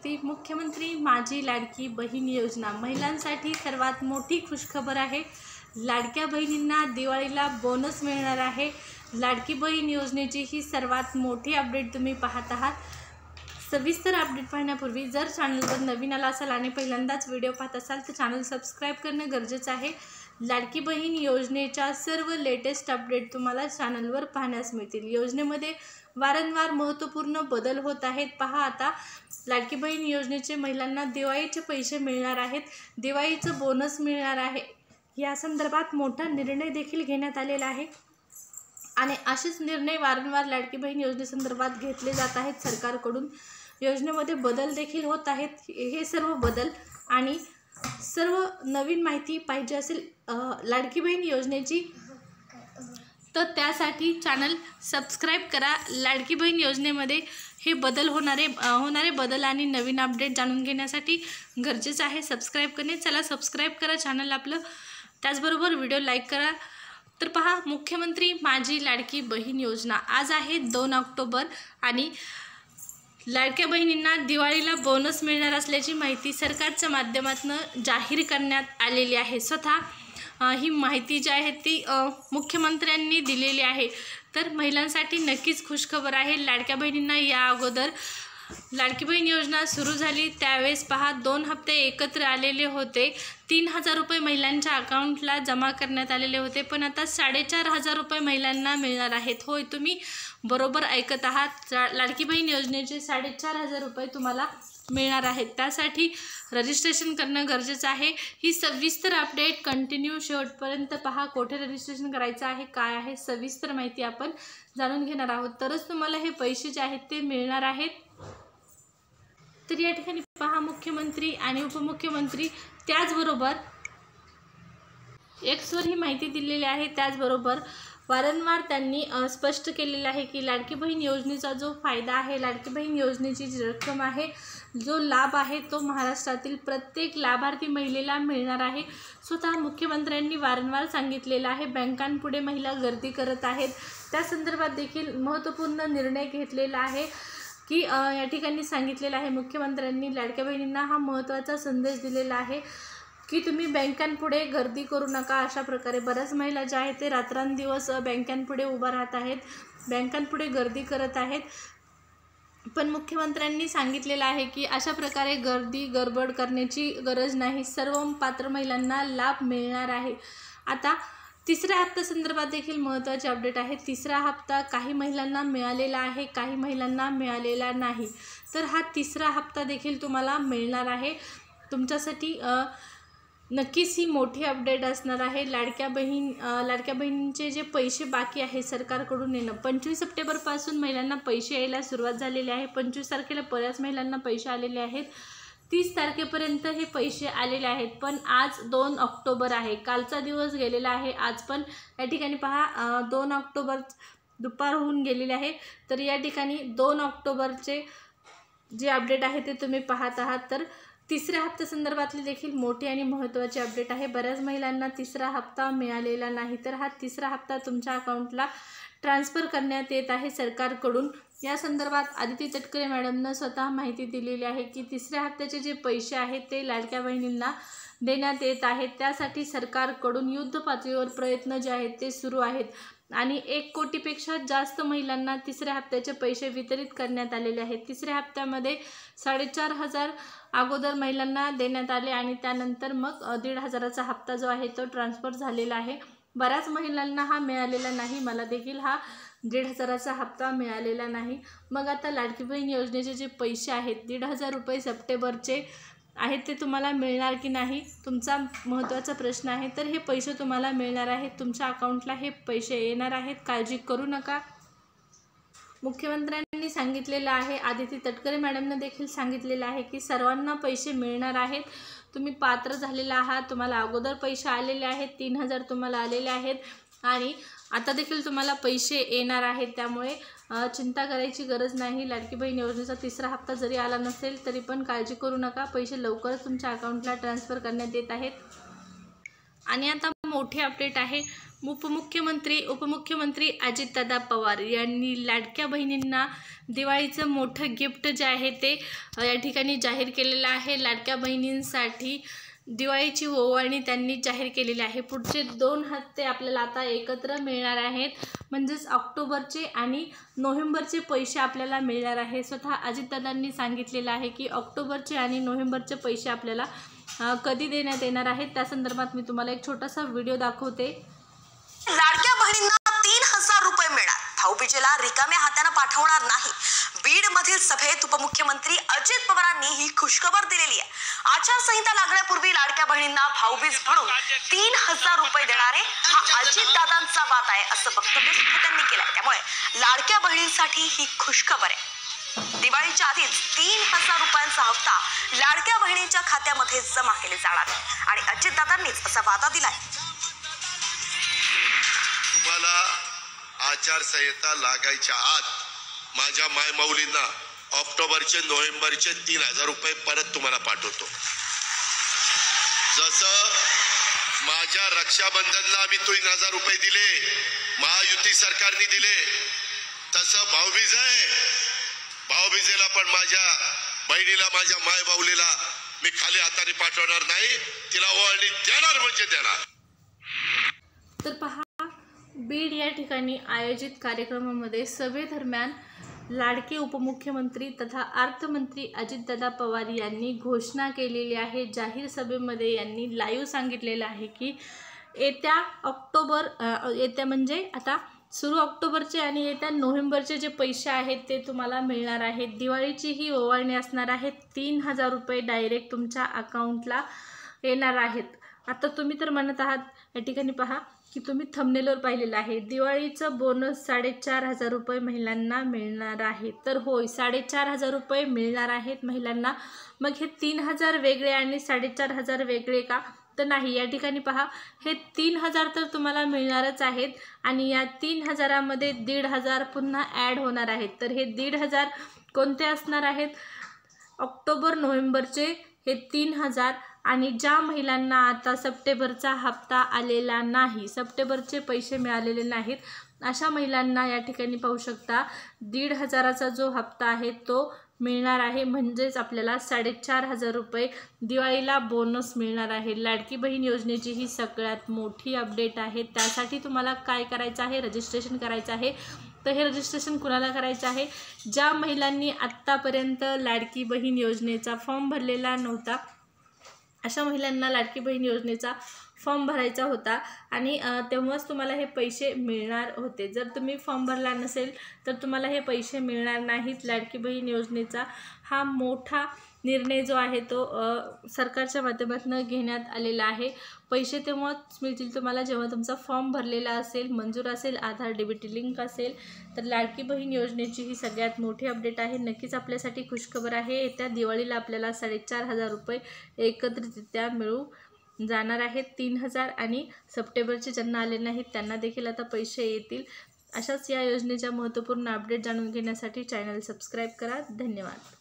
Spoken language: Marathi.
माहिती, मुख्यमंत्री माझी लाडकी बहीण योजना महिलांसाठी सर्वात मोठी खुशखबर आहे। लाडक्या बहिणींना दिवाळीला बोनस मिळणार आहे। लाडकी बहीण योजनेची ही सर्वात मोठी अपडेट तुम्ही पाहत आहात। सविस्तर अपडेट पाहण्यापूर्वी जर चॅनलवर नवीन आला असाल आणि पहिल्यांदाच व्हिडिओ पाहत असाल तर चॅनल सबस्क्राइब करणे गरजेचे आहे। लाडकी बहीण योजनेच्या सर्व लेटेस्ट अपडेट तुम्हाला चॅनलवर पाहण्यास मिळतील। योजनेमध्ये वारंवार महत्त्वपूर्ण बदल होत आहेत। पहा आता लाडकी बहीण योजनेचे महिलांना दिवाळीचे पैसे मिळणार आहेत, दिवाळीचं बोनस मिळणार आहे। या संदर्भात मोठा निर्णय देखील घेण्यात आलेला आहे आणि असेच निर्णय वारंवार लाडकी बहीण योजनेसंदर्भात घेतले जात आहेत सरकारकडून। योजनेमध्ये बदल देखील होत आहेत। हे सर्व बदल आणि सर्व नवीन माहिती पाहिजे असेल लाडकी बहीण योजनेची तर त्यासाठी चॅनल सबस्क्राइब करा। लाडकी बहीण योजनेमध्ये हे बदल होणारे बदल आणि नवीन अपडेट जाणून घेण्यासाठी गरजेचं आहे सबस्क्राइब करणे। चला सबस्क्राइब करा चॅनल आपलं, त्याचबरोबर व्हिडिओ लाईक करा। तर पहा, मुख्यमंत्री माझी लाडकी बहीण योजना आज आहे 2 ऑक्टोबर आणि लाडक्या बहिणींना दिवाळीला बोनस मिळणार असल्याची माहिती सरकारच्या माध्यमातून जाहीर करण्यात आलेली आहे। स्वतः ही माहिती जी आहे ती मुख्यमंत्र्यांनी दिलेली आहे। तर महिलांसाठी नक्कीच खुशखबर आहे। लाडक्या बहिणींना या अगोदर लाडकी बहीण योजना सुरू झाली त्यावेळेस पहा 2 हप्ते एकत्र आलेले होते। 3000 रुपये महिलांच्या अकाउंटला जमा करण्यात आलेले होते, पण आता 4500 रुपये महिलांना मिळणार आहेत। होय, तुम्ही बरोबर ऐकत आहात। लाडकी बहीण योजनेचे 4500 रुपये तुम्हाला मिळणार आहेत। त्यासाठी रजिस्ट्रेशन करणं गरजेचं आहे। ही सविस्तर अपडेट कंटिन्यू शेवटपर्यंत पहा। कुठे रजिस्ट्रेशन करायचं आहे, काय आहे, सविस्तर माहिती आपण जाणून घेणार आहोत, तरच तुम्हाला हे पैसे जे आहेत ते मिळणार आहेत। तर या ठिकाणी पहा, मुख्यमंत्री आणि उपमुख्यमंत्री त्याचबरोबर एक्सवर ही माहिती दिलेली आहे। त्याचबरोबर वारंवार त्यांनी स्पष्ट केलेले आहे की लाडकी बहीण योजनेचा जो फायदा आहे, लाडकी बहीण योजनेची जी रक्कम आहे, जो लाभ आहे तो महाराष्ट्रातील प्रत्येक लाभार्थी महिलेला मिळणार आहे। स्वतः मुख्यमंत्र्यांनी वारंवार सांगितलेलं आहे। बँकांपुढे महिला गर्दी करत आहेत, त्या संदर्भात देखील महत्त्वपूर्ण निर्णय घेतलेला आहे की या ठिकाणी सांगितलेलं आहे मुख्यमंत्र्यांनी लाडक्या बहिणींना हा महत्त्वाचा संदेश दिलेला आहे की तुम्ही बँकांपुढे गर्दी करू नका। अशा प्रकारे बऱ्याच महिला ज्या आहेत ते रात्रंदिवस बँकांपुढे उभा राहत आहेत, बँकांपुढे गर्दी करत आहेत, पण मुख्यमंत्र्यांनी सांगितलेलं आहे की अशा प्रकारे गडबड करण्याची गरज नाही। सर्व पात्र महिलांना लाभ मिळणार आहे। आता तिसऱ्या हप्त्या संदर्भात देखील महत्त्वाचे अपडेट आहे। तिसरा हप्ता काही महिलांना मिळालेला आहे, काही महिलांना मिळालेला नाही। तर हा तिसरा हप्ता देखील तुम्हाला मिळणार आहे। तुमच्यासाठी नक्कीच ही मोठी अपडेट असणार आहे। लाडक्या बहिणींचे जे पैसे बाकी आहे सरकारकडून येणं, 25 सप्टेंबरपासून महिलांना पैसे यायला सुरुवात झालेली आहे। 25 तारखेला बऱ्याच महिलांना पैसे आलेले आहेत। 30 तारखेपर्यंत हे पैसे आलेले आहेत, पण आज 2 ऑक्टोबर आहे, कालचा दिवस गेलेला आहे। आज पण या ठिकाणी पहा 2 ऑक्टोबर दुपार होऊन गेलेले आहे। तर या ठिकाणी 2 ऑक्टोबरचे जे अपडेट आहे ते तुम्ही पाहत आहात। तर तिसऱ्या हप्त्या संदर्भातली देखील मोठी आणि महत्त्वाची अपडेट आहे। बऱ्याच महिलांना तिसरा हप्ता मिळालेला नाही, तर हा तिसरा हप्ता तुमच्या अकाउंटला ट्रान्सफर करण्यात येत आहे सरकारकडून। या संदर्भात आदिती तटकरे मॅडमनं स्वतः माहिती दिलेली आहे की तिसऱ्या हप्त्याचे जे पैसे आहेत ते लाडक्या बहिणींना देण्यात येत आहेत। त्यासाठी सरकारकडून युद्ध पातळीवर प्रयत्न जे आहेत ते सुरू आहेत आणि 1 कोटीपेक्षा जास्त महिलांना तिसऱ्या हप्त्याचे पैसे वितरित करण्यात आलेले आहेत। तिसऱ्या हप्त्यामध्ये 4500 अगोदर महिलांना देण्यात आले आणि त्यानंतर मग 1500चा हप्ता जो आहे तो ट्रान्सफर झालेला आहे। बऱ्याच महिलांना हा मिळालेला नाही, मला देखील हा 1500चा हप्ता मिळालेला नाही। मग आता लाडकी बहीण योजनेचे जे पैसे आहेत 1500 रुपये सप्टेंबरचे आहेत ते तुम्हाला मिळणार की नाही, तुमचा महत्त्वाचा प्रश्न आहे। तर हे पैसे तुम्हाला मिळणार आहेत, तुमच्या अकाउंटला हे पैसे येणार आहेत, काळजी करू नका। मुख्यमंत्र्यांनी सांगितलेलं आहे, आदिती तटकरे मॅडमनं देखील सांगितलेलं आहे की सर्वांना पैसे मिळणार आहेत। तुम्ही पात्र झालेला आहात, तुम्हाला अगोदर पैसे आलेले आहेत, 3000 तुम्हाला आलेले आहेत आणि आता देखील तुम्हाला पैसे येणार आहेत। त्यामुळे चिंता करायची गरज नाही। लाडकी बहीण योजनेचा तिसरा हप्ता जरी आला नसेल तरी पण काळजी करू नका, पैसे लवकरच तुमच्या अकाउंटला ट्रान्सफर करण्यात येत आहेत। आणि आता मोठी अपडेट आहे, उपमुख्यमंत्री अजितदादा पवार यांनी लाडक्या बहिणींना दिवाळीचं मोठं गिफ्ट जे आहे ते या ठिकाणी जाहीर केलेलं आहे। लाडक्या बहिणींसाठी दिवाळीची ओवाळणी त्यांनी जाहीर केलेली आहे। पुढचे 2 हप्ते आपल्याला आता एकत्र मिळणार आहेत, म्हणजेच ऑक्टोबरचे आणि नोव्हेंबरचे पैसे आपल्याला मिळणार आहे। स्वतः अजितदादांनी सांगितलेलं आहे की ऑक्टोबरचे आणि नोव्हेंबरचे पैसे आपल्याला कधी देण्यात येणार आहेत, त्या संदर्भात मी तुम्हाला एक छोटासा व्हिडिओ दाखवते। लाडक्या बहिणींना 3000 रुपये मिळणार, भाऊबीजेला रिकाम्या हाताने पाठवणार नाही। बीड मधील सभेत उपमुख्यमंत्री अजित पवारांनी ही खुशखबर दिलेली आहे। आचारसंहिता लागण्यापूर्वी लाडक्या बहिणींना भाऊबीज म्हणून 3000 रुपये देणारे हा अजितदादांचा वाद आहे असं वक्तव्य त्यांनी केलंय। त्यामुळे लाडक्या बहिणींसाठी ही खुशखबर आहे। दिवाळीच्या आधीच 3000 रुपयांचा हप्ता लाडक्या बहिणींच्या खात्यामध्ये जमा केले जाणार आहे आणि अजितदादांनीच असा वादा दिलाय। तुम्हाला आचारसंहिता लागायच्या आत माझ्या मायमाऊलींना ऑक्टोबरचे नोव्हेंबरचे 3000 रुपये परत तुम्हाला पाठवतो। जसं माझ्या रक्षाबंधनला आम्ही 3000 रुपये दिले, महायुती सरकारने दिले, तसं भाऊबीज आहे, भाऊबीजेला पण माझ्या बहिणीला माझ्या मायमाऊलीला मी खाली हाताने पाठवणार नाही, तिला ओवाळणी देणार म्हणजे देणार। तर पहा, बीड या ठिकाणी आयोजित कार्यक्रमामध्ये सभेदरम्यान लाडके उपमुख्यमंत्री तथा अर्थमंत्री अजितदादा पवार यांनी घोषणा केलेली आहे। जाहीर सभेमध्ये यांनी लाईव्ह सांगितलेलं आहे की येत्या म्हणजे आता सुरू ऑक्टोबरचे आणि येत्या नोव्हेंबरचे जे पैसे आहेत ते तुम्हाला मिळणार आहेत। दिवाळीची ही ओवाळणी असणार आहे, 3000 रुपये डायरेक्ट तुमच्या अकाउंटला येणार आहेत। आता तुम्ही तर म्हणत आहात या ठिकाणी पहा की तुम्ही थंबनेलवर पाहिलेलं आहे, दिवाळीचं बोनस 4500 रुपये महिलांना मिळणार आहे। तर होय, 4500 रुपये मिळणार आहेत महिलांना। मग हे 3000 वेगळे आणि 4500 वेगळे का? तर नाही, या ठिकाणी पहा, हे 3000 तर तुम्हाला मिळणारच आहेत आणि या 3000मध्ये 1500 पुन्हा ॲड होणार आहेत। तर हे 1500 कोणते असणार आहेत? ऑक्टोबर नोव्हेंबरचे हे 3000 आणि ज्या महिलांना आता सप्टेंबरचा हप्ता आलेला नाही, सप्टेंबरचे पैसे मिळालेले नाहीत, अशा महिलांना या ठिकाणी पाहू शकता 1500चा जो हप्ता आहे तो मिळणार आहे। म्हणजेच आपल्याला 4500 रुपये दिवाळीला बोनस मिळणार आहे। लाडकी बहीण योजनेची ही सगळ्यात मोठी अपडेट आहे। त्यासाठी तुम्हाला काय करायचं आहे? रजिस्ट्रेशन करायचं आहे। तर हे रजिस्ट्रेशन कुणाला करायचं आहे? ज्या महिलांनी आत्तापर्यंत लाडकी बहीण योजनेचा फॉर्म भरलेला नव्हता, अशा महिलांना लाडकी बहीण योजनेचा फॉर्म भरायचा होता आणि तेव्हाच तुम्हाला हे पैसे मिळणार होते। जर तुम्ही फॉर्म भरला नसेल तर तुम्हाला हे पैसे मिळणार नाहीत। लाडकी बहीण योजनेचा हा मोठा निर्णय जो आहे तो सरकारच्या माध्यमातून घेण्यात आलेला आहे। पैसे तेव्हाच मिळतील तुम्हाला जेव्हा तुमचा फॉर्म भरलेला असेल, मंजूर असेल, आधार DBT लिंक असेल। तर लाडकी बहीण योजनेची ही सगळ्यात मोठी अपडेट आहे। नक्कीच आपल्यासाठी खुशखबर आहे। येत्या दिवाळीला आपल्याला 4500 रुपये एकत्रितरित्या मिळू जाणार आहेत। 3000 आणि सप्टेंबरचे ज्यांना आले नाहीत त्यांना देखील आता पैसे येतील। अशाच या योजनेच्या महत्त्वपूर्ण अपडेट जाणून घेण्यासाठी चॅनल सबस्क्राईब करा। धन्यवाद।